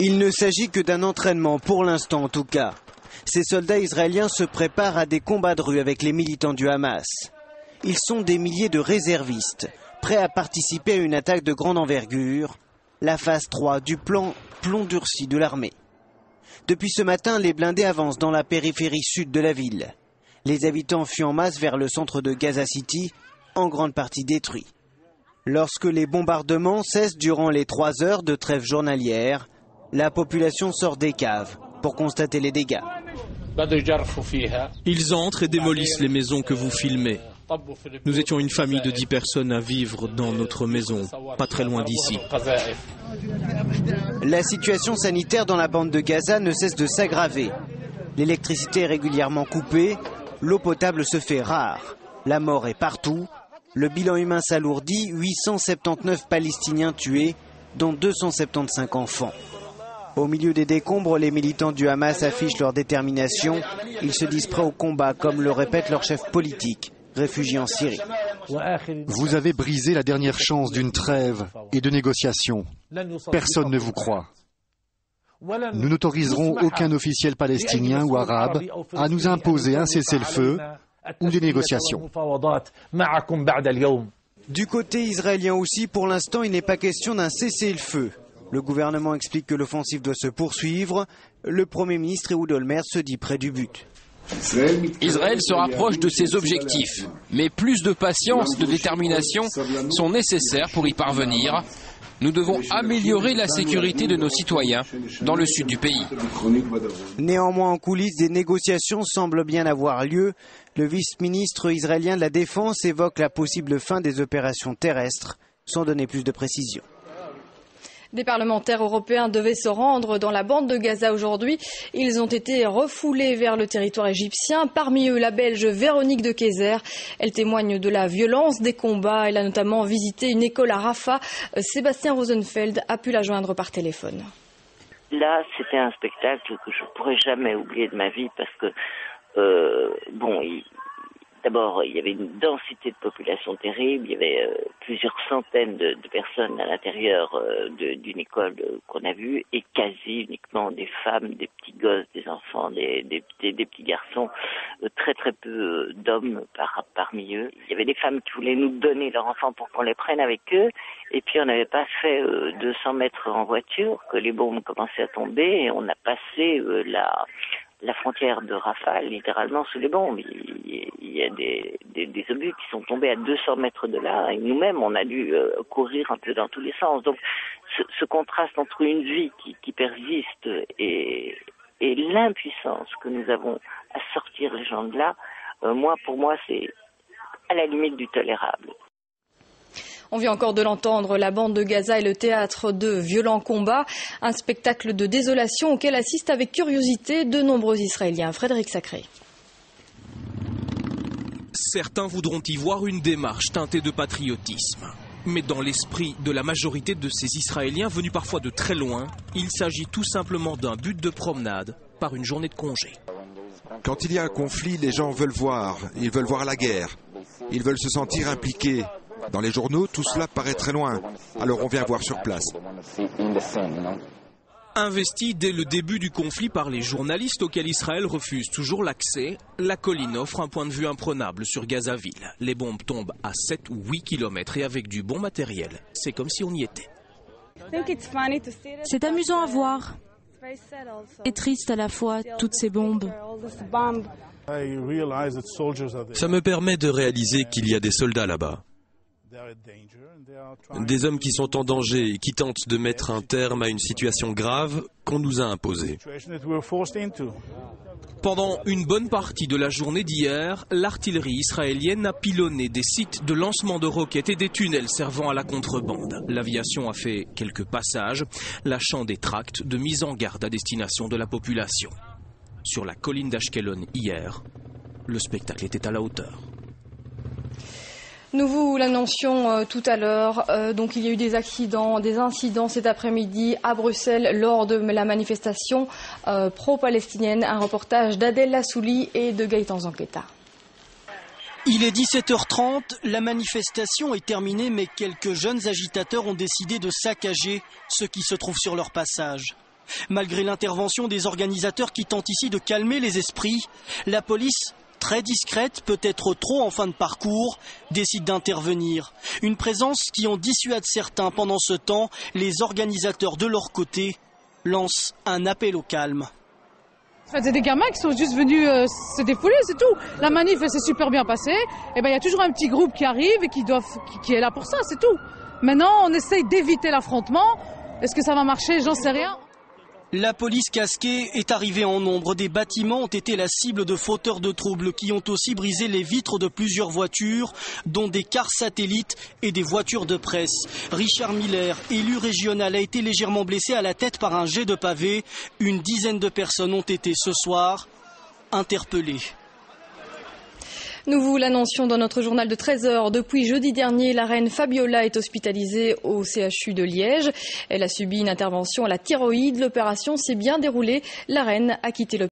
Il ne s'agit que d'un entraînement, pour l'instant en tout cas. Ces soldats israéliens se préparent à des combats de rue avec les militants du Hamas. Ils sont des milliers de réservistes, prêts à participer à une attaque de grande envergure, la phase 3 du plan plomb durci de l'armée. Depuis ce matin, les blindés avancent dans la périphérie sud de la ville. Les habitants fuient en masse vers le centre de Gaza City, en grande partie détruit. Lorsque les bombardements cessent durant les 3 heures de trêve journalière, la population sort des caves pour constater les dégâts. Ils entrent et démolissent les maisons que vous filmez. Nous étions une famille de 10 personnes à vivre dans notre maison, pas très loin d'ici. La situation sanitaire dans la bande de Gaza ne cesse de s'aggraver. L'électricité est régulièrement coupée, l'eau potable se fait rare. La mort est partout. Le bilan humain s'alourdit, 879 Palestiniens tués, dont 275 enfants. Au milieu des décombres, les militants du Hamas affichent leur détermination. Ils se disent prêts au combat, comme le répète leur chef politique, réfugié en Syrie. Vous avez brisé la dernière chance d'une trêve et de négociation. Personne ne vous croit. Nous n'autoriserons aucun officiel palestinien ou arabe à nous imposer un cessez-le-feu ou des négociations. Du côté israélien aussi, pour l'instant, il n'est pas question d'un cessez-le-feu. Le gouvernement explique que l'offensive doit se poursuivre. Le Premier ministre Ehud Olmert se dit près du but. Israël se rapproche de ses objectifs, mais plus de patience, de détermination sont nécessaires pour y parvenir. Nous devons améliorer la sécurité de nos citoyens dans le sud du pays. Néanmoins, en coulisses, des négociations semblent bien avoir lieu. Le vice-ministre israélien de la Défense évoque la possible fin des opérations terrestres, sans donner plus de précisions. Des parlementaires européens devaient se rendre dans la bande de Gaza aujourd'hui. Ils ont été refoulés vers le territoire égyptien. Parmi eux, la Belge Véronique de Keyser. Elle témoigne de la violence des combats. Elle a notamment visité une école à Rafah. Sébastien Rosenfeld a pu la joindre par téléphone. Là, c'était un spectacle que je ne pourrais jamais oublier de ma vie parce que, d'abord, il y avait une densité de population terrible, il y avait plusieurs centaines de personnes à l'intérieur d'une école qu'on a vue, et quasi uniquement des femmes, des petits gosses, des enfants, des petits garçons, très très peu d'hommes parmi eux. Il y avait des femmes qui voulaient nous donner leurs enfants pour qu'on les prenne avec eux, et puis on n'avait pas fait 200 mètres en voiture que les bombes commençaient à tomber, et on a passé la frontière de Rafah, littéralement sous les bombes. Il y a des obus qui sont tombés à 200 mètres de là, et nous-mêmes, on a dû courir un peu dans tous les sens. Donc, ce contraste entre une vie qui persiste et l'impuissance que nous avons à sortir les gens de là, pour moi, c'est à la limite du tolérable. On vient encore de l'entendre, la bande de Gaza est le théâtre de violents combats, un spectacle de désolation auquel assistent avec curiosité de nombreux Israéliens. Frédéric Sacré. Certains voudront y voir une démarche teintée de patriotisme. Mais dans l'esprit de la majorité de ces Israéliens venus parfois de très loin, il s'agit tout simplement d'un but de promenade par une journée de congé. Quand il y a un conflit, les gens veulent voir. Ils veulent voir la guerre. Ils veulent se sentir impliqués. Dans les journaux, tout cela paraît très loin. Alors on vient voir sur place. Investie dès le début du conflit par les journalistes auxquels Israël refuse toujours l'accès, la colline offre un point de vue imprenable sur Gazaville. Les bombes tombent à 7 ou 8 km et avec du bon matériel. C'est comme si on y était. C'est amusant à voir. Et triste à la fois, toutes ces bombes. Ça me permet de réaliser qu'il y a des soldats là-bas. Des hommes qui sont en danger et qui tentent de mettre un terme à une situation grave qu'on nous a imposée. Pendant une bonne partie de la journée d'hier, l'artillerie israélienne a pilonné des sites de lancement de roquettes et des tunnels servant à la contrebande. L'aviation a fait quelques passages, lâchant des tracts de mise en garde à destination de la population. Sur la colline d'Ashkelon hier, le spectacle était à la hauteur. Nous vous l'annoncions tout à l'heure, donc il y a eu des incidents cet après-midi à Bruxelles lors de la manifestation pro-palestinienne. Un reportage d'Adel Lassouli et de Gaëtan Zanqueta. Il est 17h30, la manifestation est terminée, mais quelques jeunes agitateurs ont décidé de saccager ce qui se trouve sur leur passage. Malgré l'intervention des organisateurs qui tentent ici de calmer les esprits, la police, très discrète, peut-être trop en fin de parcours, décide d'intervenir. Une présence qui en dissuade certains. Pendant ce temps, les organisateurs de leur côté lancent un appel au calme. C'est des gamins qui sont juste venus se défouler, c'est tout. La manif s'est super bien passée. Et ben il y a toujours un petit groupe qui arrive et qui est là pour ça, c'est tout. Maintenant, on essaye d'éviter l'affrontement. Est-ce que ça va marcher? J'en sais rien. La police casquée est arrivée en nombre. Des bâtiments ont été la cible de fauteurs de troubles qui ont aussi brisé les vitres de plusieurs voitures, dont des cars satellites et des voitures de presse. Richard Miller, élu régional, a été légèrement blessé à la tête par un jet de pavé. Une dizaine de personnes ont été ce soir interpellées. Nous vous l'annoncions dans notre journal de 13h. Depuis jeudi dernier, la reine Fabiola est hospitalisée au CHU de Liège. Elle a subi une intervention à la thyroïde. L'opération s'est bien déroulée. La reine a quitté l'hôpital.